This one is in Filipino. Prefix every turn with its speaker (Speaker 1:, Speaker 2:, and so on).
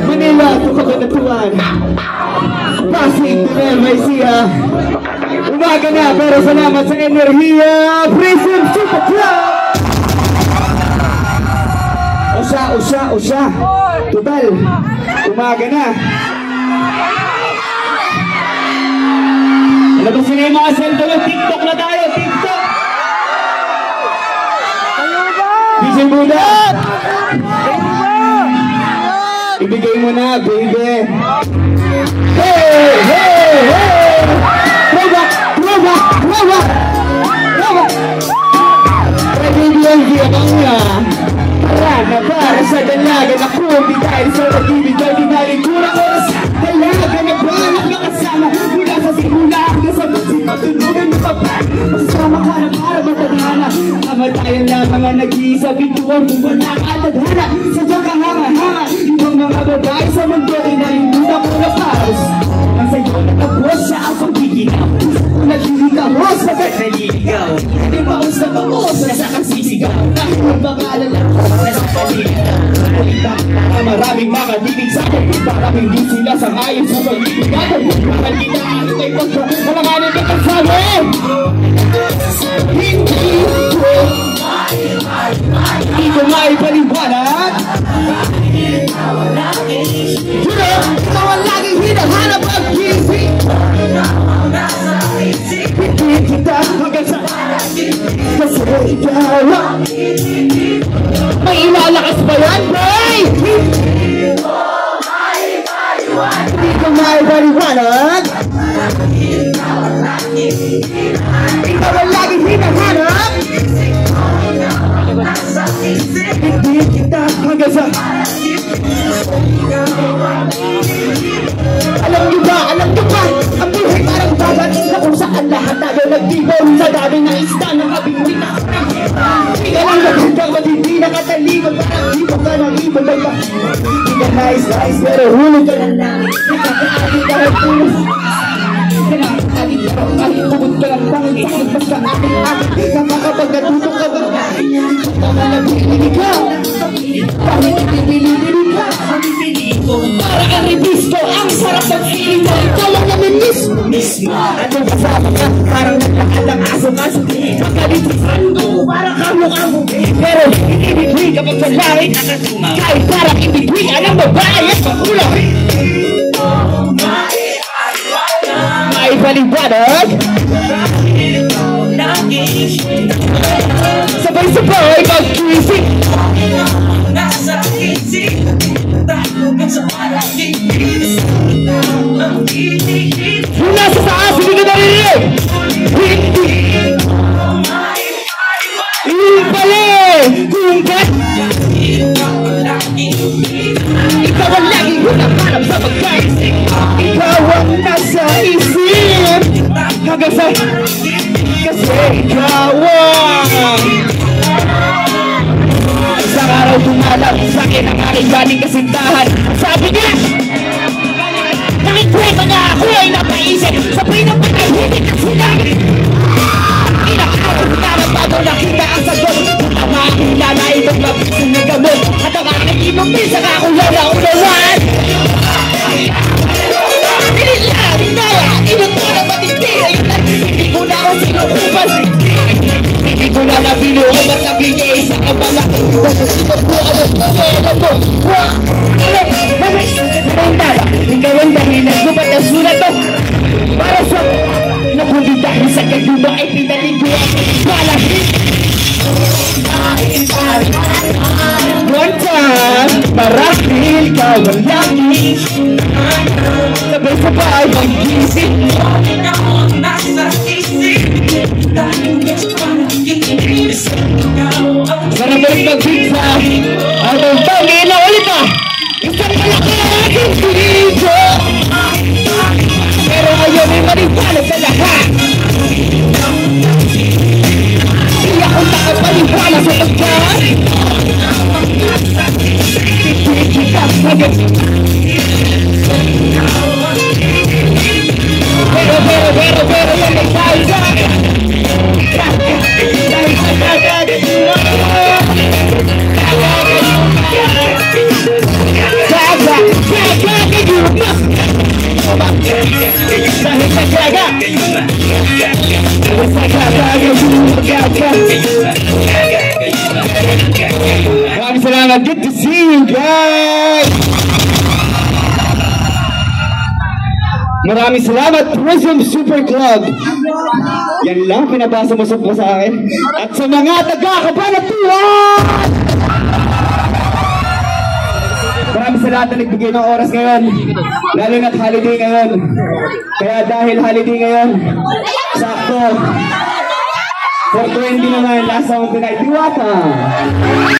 Speaker 1: Manila, ito kabanatuan. Pasig, NYC ha. Umaga na, pero salamat sa enerhiya. Prism Super Club! Usya. Total, umaga na. Labasin na yung mga cellphone. TikTok na tayo, TikTok! DJ Buda! Ibigay mo na, baby! Hey! Prova! Baby, abang nga. Para sa dalaga na kundi dahil sa nag-ibig ay dinalikuran oras. Dalaga na balak na kasama mula sa simula hanggang sa magsimatulugan ng papay. Masama ka na para matadhana. Kamatayan lamang ang nag-iisa bituan kung wala ka tadhana. Sadya ka hanga-hanga. Ibang mga babae sa mundo ay nalimutan ko na paros. Ang sa'yo natapos siya ang pagkikinaw. Nagkikahos sa naliligaw. Di paus na paus na sa kasisigaw. Ang pangalala nasa kaliligaw. Maraming makadinig sa akin. Maraming di sila sa ngayon sa pag-ibigaw. Mahal ginaan ay pagkalanganin na kasama. Hindi ko maipaliwanag. Ikaw ang laging hinahanap ang gising. Hindi kita hanggang sa kasi ikaw may ilalakas ba yan, boy? Hindi ko maipaliwanag. Ikaw ang laging hinahanap. Hindi kita hanggang sa alam nyo ba? Ang buhay parang dagat na kung saan lahat tayo nagtibon sa dami ng isda ng kabinguin na hindi ka lang nagandang matindi na katalikod. Parang ibon ka ng ibon ay hindi ka nice pero hulog ka ng langit. Nakakaagit ka ng tulog. Nakakaagit ka ng kahit bukod ka ng pangit. Sakit basta akin nakakapag natutok ka ba? Tama lang pinilig ka. Kahit ipipililig ka. Para kang rebisto, ang sarap ng feeling mo. Ikaw lang naman mismo. Anong kasama ka? Parang naglakas ang aso-aso. Makalitisan mo, parang kamukha mo. Pero ibigay kapag sa langit kahit parang ibigay ang babae at makulay. Maipaliwanag. Sabay-sabay mag-isip. Yung nasa taas, hindi ka narinig. Hindi pala kung ba't ikaw ang laging hinahanap sa pagkaisip. Ikaw ang nasa isip hanggang sa kasi ikaw ang isang araw tumalab sa akin ang aking galing kasintahan. Sabi nila nakikita na ako ay napaisip sabay ng pagkahilig na sinabi inakawag na bago nakita ang sagot. Ang makakila na itong mabisin na gamot at ang aking ibang pisang ako lang na unawan. Inutara matitira yun at hindi ko na ako sinukupan. Hindi ko na nabinuhan at nabigay sa kabalak. Ito po ang pagkakala mo. Ikaw ang dahilan ko ba't ang sulat mo? Para sa nakundi dahil sa kaguma ay pinalig ko ang palahit. One time, marahil ka walang sabay-sabay mag-isip. Para balik mag-pizza ang bangin na ulit na isang malaki na aking video. Pero ngayon ay maniwala sa lahat. Hindi ako nakapaniwala sa pagkat hindi kita agad. dahil sa gaga. Sa gaga, gaga. Maraming salamat. Good to see you guys. Maraming salamat, Prism Super Club. Yan lang, pinabasa mo sa akin. At sa mga taga-Cabanatuan! Maraming salamat na nagbigay ng oras ngayon. Lalo na't holiday ngayon. Kaya dahil holiday ngayon, sakto. 420 naman, last song tonight. Diwata!